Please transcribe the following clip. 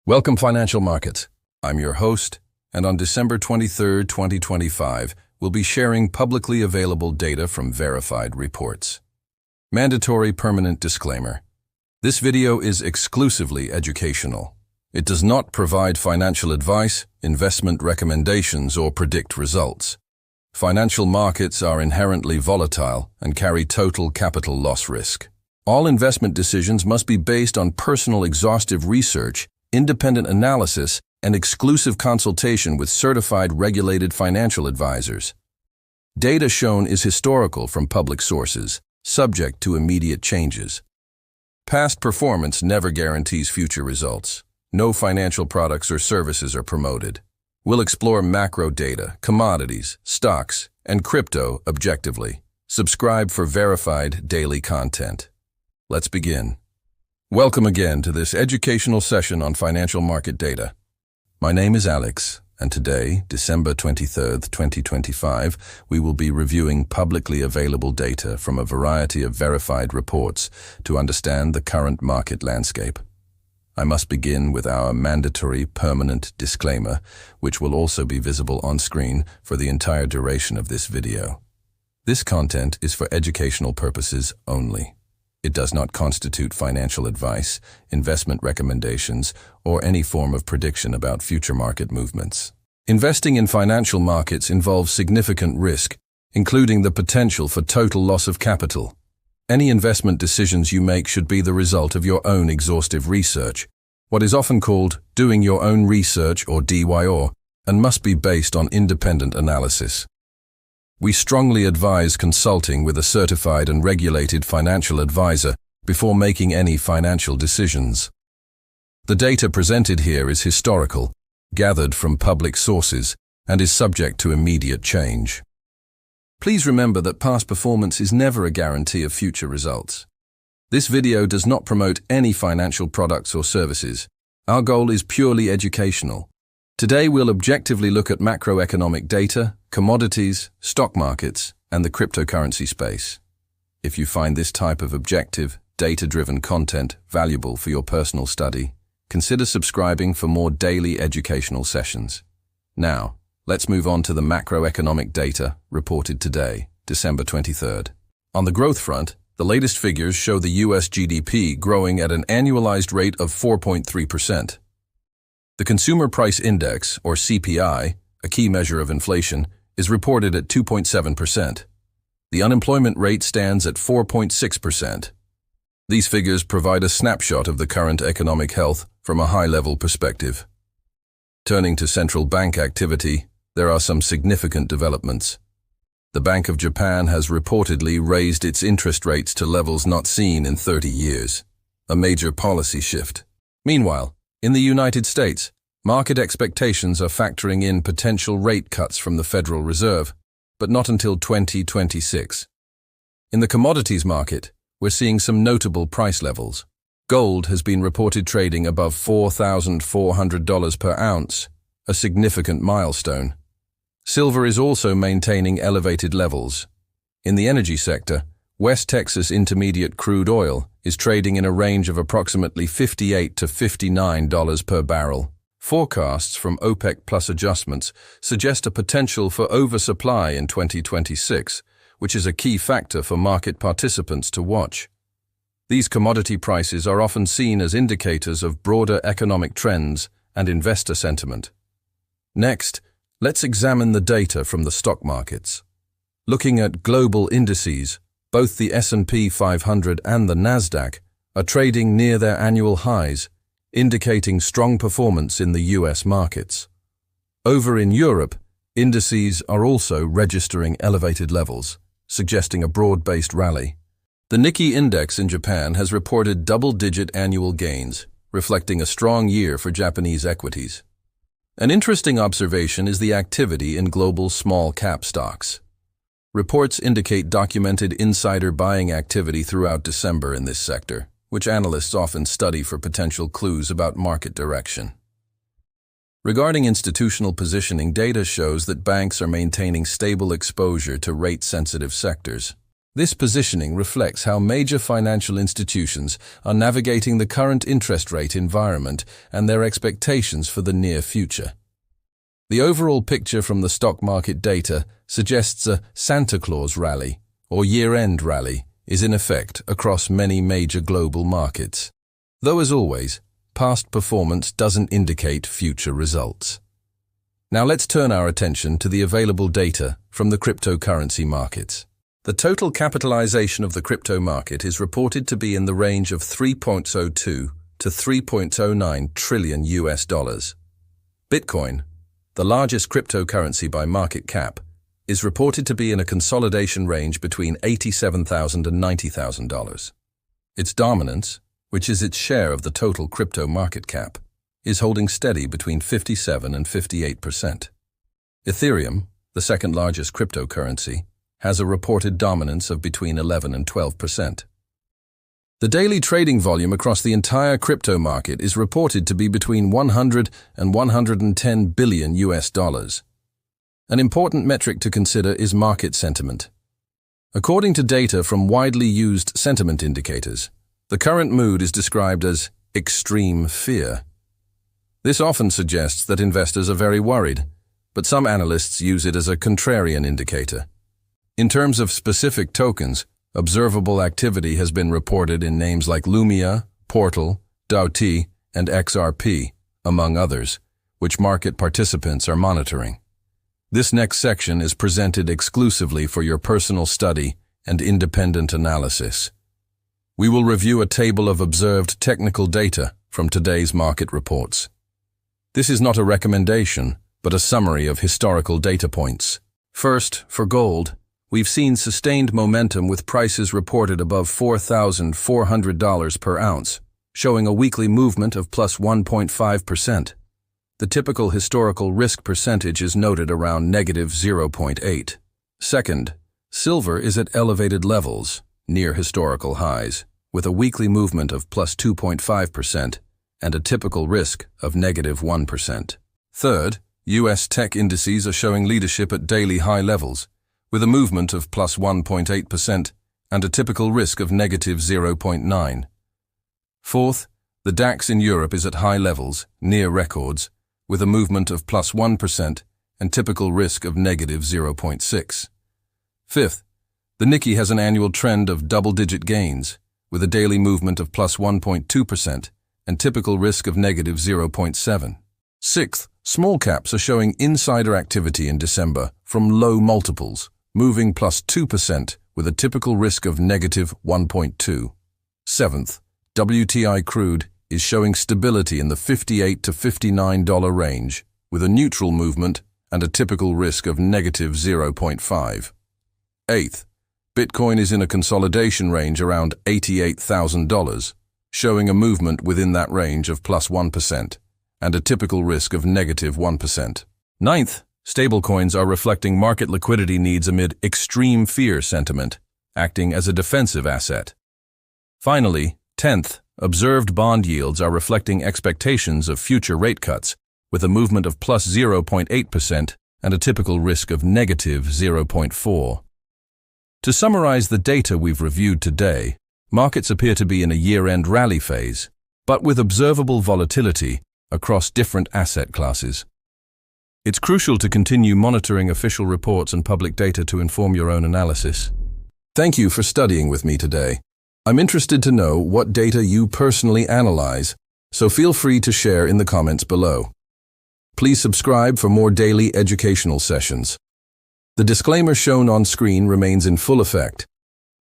Welcome, Financial Markets. I'm your host, and on December 23, 2025, we'll be sharing publicly available data from verified reports. Mandatory permanent disclaimer. This video is exclusively educational. It does not provide financial advice, investment recommendations, or predict results. Financial markets are inherently volatile and carry total capital loss risk. All investment decisions must be based on personal exhaustive research, independent analysis, and exclusive consultation with certified regulated financial advisors. Data shown is historical from public sources, subject to immediate changes. Past performance never guarantees future results. No financial products or services are promoted. We'll explore macro data, commodities, stocks, and crypto objectively. Subscribe for verified daily content. Let's begin. Welcome again to this educational session on financial market data. My name is Alex, and today, December 23rd, 2025, we will be reviewing publicly available data from a variety of verified reports to understand the current market landscape. I must begin with our mandatory permanent disclaimer, which will also be visible on screen for the entire duration of this video. This content is for educational purposes only. It does not constitute financial advice, investment recommendations, or any form of prediction about future market movements. Investing in financial markets involves significant risk, including the potential for total loss of capital. Any investment decisions you make should be the result of your own exhaustive research, what is often called doing your own research or DYOR, and must be based on independent analysis. We strongly advise consulting with a certified and regulated financial advisor before making any financial decisions. The data presented here is historical, gathered from public sources, and is subject to immediate change. Please remember that past performance is never a guarantee of future results. This video does not promote any financial products or services. Our goal is purely educational. Today we'll objectively look at macroeconomic data, commodities, stock markets, and the cryptocurrency space. If you find this type of objective, data-driven content valuable for your personal study, consider subscribing for more daily educational sessions. Now, let's move on to the macroeconomic data reported today, December 23rd. On the growth front, the latest figures show the US GDP growing at an annualized rate of 4.3%. The Consumer Price Index, or CPI, a key measure of inflation, is reported at 2.7%. The unemployment rate stands at 4.6%. These figures provide a snapshot of the current economic health from a high-level perspective. Turning to central bank activity, there are some significant developments. The Bank of Japan has reportedly raised its interest rates to levels not seen in 30 years, a major policy shift. Meanwhile, in the United States, market expectations are factoring in potential rate cuts from the Federal Reserve, but not until 2026. In the commodities market, we're seeing some notable price levels. Gold has been reported trading above $4,400 per ounce, a significant milestone. Silver is also maintaining elevated levels. In the energy sector, West Texas Intermediate crude oil is trading in a range of approximately $58 to $59 per barrel. Forecasts from OPEC Plus adjustments suggest a potential for oversupply in 2026, which is a key factor for market participants to watch. These commodity prices are often seen as indicators of broader economic trends and investor sentiment. Next, let's examine the data from the stock markets. Looking at global indices, both the S&P 500 and the Nasdaq are trading near their annual highs, indicating strong performance in the US markets. Over in Europe, indices are also registering elevated levels, suggesting a broad-based rally. The Nikkei index in Japan has reported double-digit annual gains, reflecting a strong year for Japanese equities. An interesting observation is the activity in global small-cap stocks. Reports indicate documented insider buying activity throughout December in this sector, which analysts often study for potential clues about market direction. Regarding institutional positioning, data shows that banks are maintaining stable exposure to rate-sensitive sectors. This positioning reflects how major financial institutions are navigating the current interest rate environment and their expectations for the near future. The overall picture from the stock market data suggests a Santa Claus rally, or year-end rally, is in effect across many major global markets. Though, as always, past performance doesn't indicate future results. Now let's turn our attention to the available data from the cryptocurrency markets. The total capitalization of the crypto market is reported to be in the range of 3.02 to 3.09 trillion US dollars. Bitcoin, the largest cryptocurrency by market cap, is reported to be in a consolidation range between $87,000 and $90,000. Its dominance, which is its share of the total crypto market cap, is holding steady between 57 and 58%. Ethereum, the second largest cryptocurrency, has a reported dominance of between 11 and 12%. The daily trading volume across the entire crypto market is reported to be between 100 and 110 billion US dollars. An important metric to consider is market sentiment. According to data from widely used sentiment indicators, the current mood is described as extreme fear. This often suggests that investors are very worried, but some analysts use it as a contrarian indicator. In terms of specific tokens, observable activity has been reported in names like LUMIA, Portal, DYOR, and XRP, among others, which market participants are monitoring. This next section is presented exclusively for your personal study and independent analysis. We will review a table of observed technical data from today's market reports. This is not a recommendation, but a summary of historical data points. First, for gold, we've seen sustained momentum with prices reported above $4,400 per ounce, showing a weekly movement of plus 1.5%. The typical historical risk percentage is noted around negative 0.8. Second, silver is at elevated levels, near historical highs, with a weekly movement of plus 2.5% and a typical risk of negative 1%. Third, U.S. tech indices are showing leadership at daily high levels, with a movement of plus 1.8% and a typical risk of negative 0.9. Fourth, the DAX in Europe is at high levels, near records, with a movement of plus 1% and typical risk of negative 0.6. Fifth, the Nikkei has an annual trend of double-digit gains, with a daily movement of plus 1.2% and typical risk of negative 0.7. Sixth, small caps are showing insider activity in December from low multiples, moving plus 2% with a typical risk of negative 1.2. Seventh, WTI Crude is showing stability in the $58 to $59 range, with a neutral movement and a typical risk of negative 0.5. Eighth, Bitcoin is in a consolidation range around $88,000, showing a movement within that range of plus 1% and a typical risk of negative 1%. Ninth, stablecoins are reflecting market liquidity needs amid extreme fear sentiment, acting as a defensive asset. Finally, 10th, observed bond yields are reflecting expectations of future rate cuts, with a movement of plus 0.8% and a typical risk of negative 0.4. To summarize the data we've reviewed today, markets appear to be in a year-end rally phase, but with observable volatility across different asset classes. It's crucial to continue monitoring official reports and public data to inform your own analysis. Thank you for studying with me today. I'm interested to know what data you personally analyze, so feel free to share in the comments below. Please subscribe for more daily educational sessions. The disclaimer shown on screen remains in full effect,